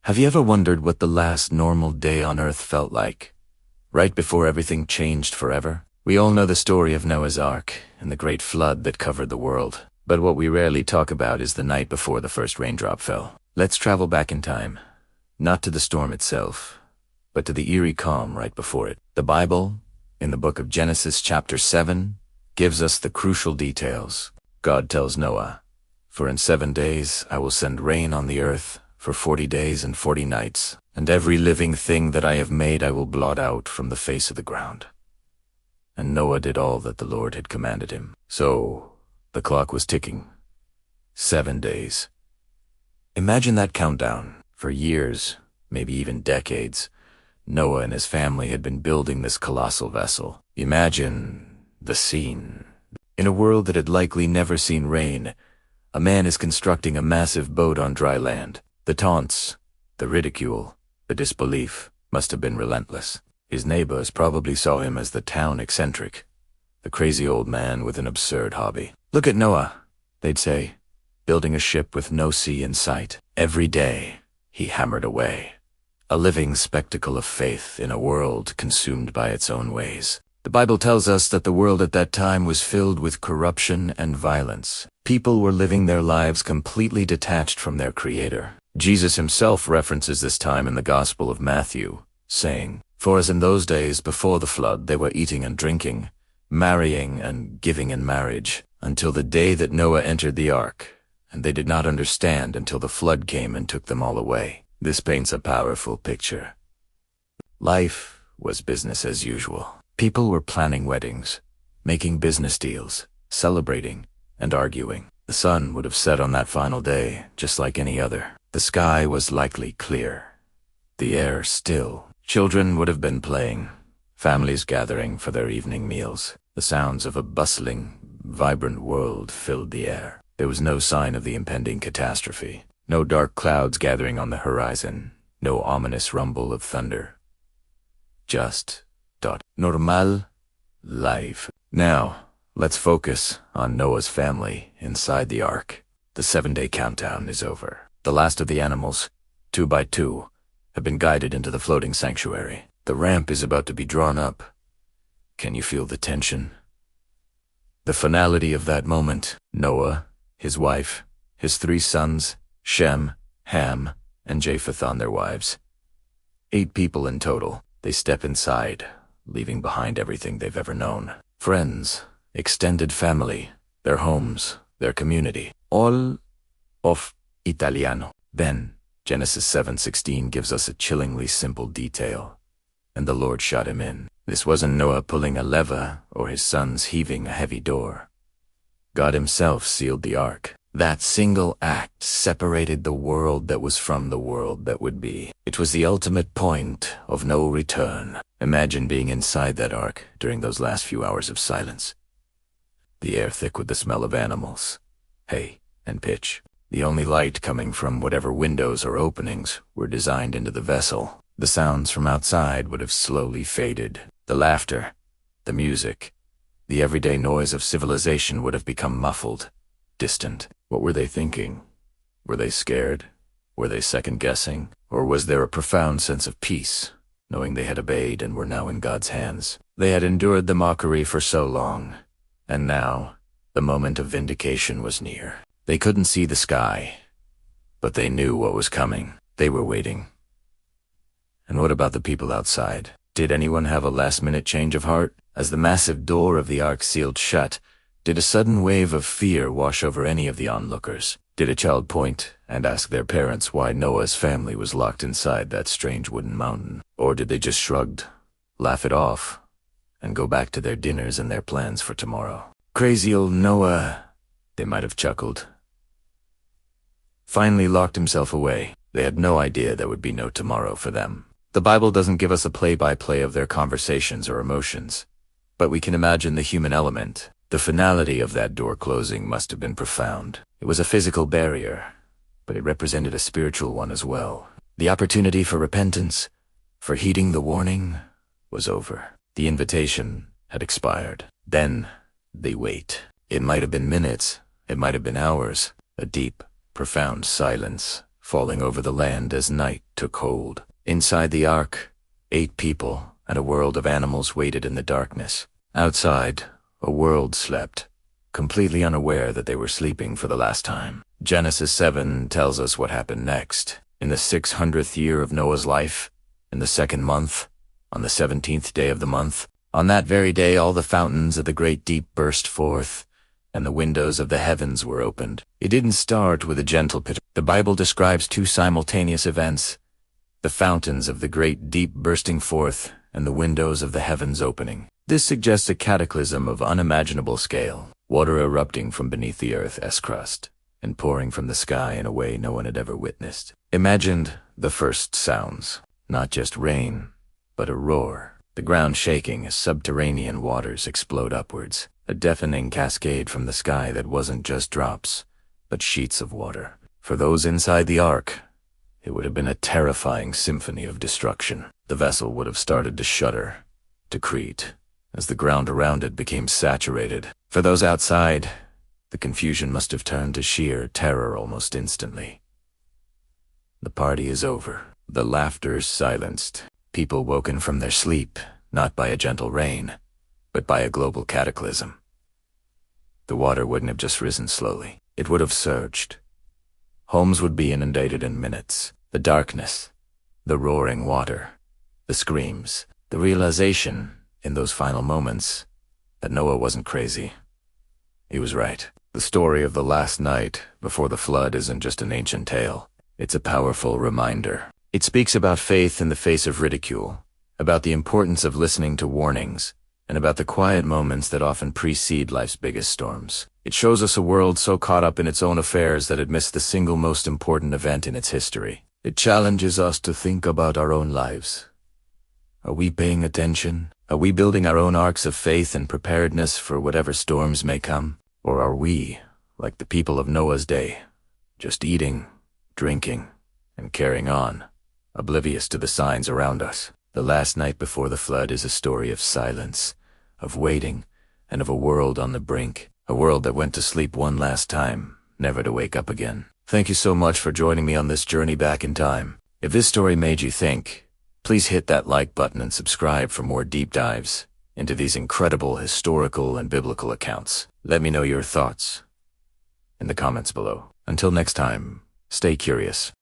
Have you ever wondered what the last normal day on Earth felt like? Right before everything changed forever? We all know the story of Noah's Ark and the great flood that covered the world. But what we rarely talk about is the night before the first raindrop fell. Let's travel back in time. Not to the storm itself, but to the eerie calm right before it. The Bible, in the book of Genesis chapter 7, gives us the crucial details. God tells Noah, "For in 7 days I will send rain on the earth for 40 days and 40 nights, and every living thing that I have made I will blot out from the face of the ground." And Noah did all that the Lord had commanded him. So the clock was ticking. 7 days. Imagine that countdown. For years, maybe even decades, Noah and his family had been building this colossal vessel. Imagine the scene. In a world that had likely never seen rain, a man is constructing a massive boat on dry land. The taunts, the ridicule, the disbelief must have been relentless. His neighbors probably saw him as the town eccentric, the crazy old man with an absurd hobby. "Look at Noah," they'd say, building a ship with no sea in sight. Every day, he hammered away, a living spectacle of faith in a world consumed by its own ways. The Bible tells us that the world at that time was filled with corruption and violence. People were living their lives completely detached from their Creator. Jesus himself references this time in the Gospel of Matthew, saying, "For as in those days before the flood they were eating and drinking, marrying and giving in marriage, until the day that Noah entered the ark, and they did not understand until the flood came and took them all away." This paints a powerful picture. Life was business as usual. People were planning weddings, making business deals, celebrating, and arguing. The sun would have set on that final day, just like any other. The sky was likely clear, the air still. Children would have been playing, families gathering for their evening meals. The sounds of a bustling, vibrant world filled the air. There was no sign of the impending catastrophe. No dark clouds gathering on the horizon. No ominous rumble of thunder. Just normal life. Now, let's focus on Noah's family inside the ark. The 7-day countdown is over. The last of the animals, 2 by 2, have been guided into the floating sanctuary. The ramp is about to be drawn up. Can you feel the tension? The finality of that moment. Noah, his wife, his 3 sons, Shem, Ham, and Japheth on their wives. 8 people in total. They step inside, leaving behind everything they've ever known. Friends, extended family, their homes, their community. All of Italiano. Then, Genesis 7:16 gives us a chillingly simple detail. "And the Lord shot him in." This wasn't Noah pulling a lever or his sons heaving a heavy door. God himself sealed the ark. That single act separated the world that was from the world that would be. It was the ultimate point of no return. Imagine being inside that ark during those last few hours of silence. The air thick with the smell of animals, hay, and pitch. The only light coming from whatever windows or openings were designed into the vessel. The sounds from outside would have slowly faded. The laughter, the music, the everyday noise of civilization would have become muffled, distant. What were they thinking? Were they scared? Were they second-guessing? Or was there a profound sense of peace, knowing they had obeyed and were now in God's hands? They had endured the mockery for so long, and now the moment of vindication was near. They couldn't see the sky, but they knew what was coming. They were waiting. And what about the people outside? Did anyone have a last-minute change of heart? As the massive door of the ark sealed shut, did a sudden wave of fear wash over any of the onlookers? Did a child point and ask their parents why Noah's family was locked inside that strange wooden mountain? Or did they just shrug, laugh it off, and go back to their dinners and their plans for tomorrow? "Crazy old Noah," they might have chuckled. Finally locked himself away. They had no idea there would be no tomorrow for them. The Bible doesn't give us a play-by-play of their conversations or emotions, but we can imagine the human element. The finality of that door closing must have been profound. It was a physical barrier, but it represented a spiritual one as well. The opportunity for repentance, for heeding the warning, was over. The invitation had expired. Then they wait. It might have been minutes, it might have been hours. A deep, profound silence falling over the land as night took hold. Inside the ark, 8 people and a world of animals waited in the darkness. Outside, a world slept, completely unaware that they were sleeping for the last time. Genesis 7 tells us what happened next. In the 600th year of Noah's life, in the 2nd month, on the 17th day of the month, on that very day all the fountains of the great deep burst forth, and the windows of the heavens were opened. It didn't start with a gentle pit. The Bible describes 2 simultaneous events, the fountains of the great deep bursting forth and the windows of the heavens opening. This suggests a cataclysm of unimaginable scale, water erupting from beneath the earth's crust and pouring from the sky in a way no one had ever witnessed. Imagined the first sounds, not just rain, but a roar, the ground shaking as subterranean waters explode upwards, a deafening cascade from the sky that wasn't just drops, but sheets of water. For those inside the ark, it would have been a terrifying symphony of destruction. The vessel would have started to shudder, to crete, as the ground around it became saturated. For those outside, the confusion must have turned to sheer terror almost instantly. The party is over. The laughter silenced. People woken from their sleep, not by a gentle rain, but by a global cataclysm. The water wouldn't have just risen slowly. It would have surged. Homes would be inundated in minutes. The darkness, the roaring water, the screams, the realization in those final moments that Noah wasn't crazy. He was right. The story of the last night before the flood isn't just an ancient tale. It's a powerful reminder. It speaks about faith in the face of ridicule, about the importance of listening to warnings, and about the quiet moments that often precede life's biggest storms. It shows us a world so caught up in its own affairs that it missed the single most important event in its history. It challenges us to think about our own lives. Are we paying attention? Are we building our own arcs of faith and preparedness for whatever storms may come? Or are we, like the people of Noah's day, just eating, drinking, and carrying on, oblivious to the signs around us? The last night before the flood is a story of silence, of waiting, and of a world on the brink, a world that went to sleep one last time, never to wake up again. Thank you so much for joining me on this journey back in time. If this story made you think, please hit that like button and subscribe for more deep dives into these incredible historical and biblical accounts. Let me know your thoughts in the comments below. Until next time, stay curious.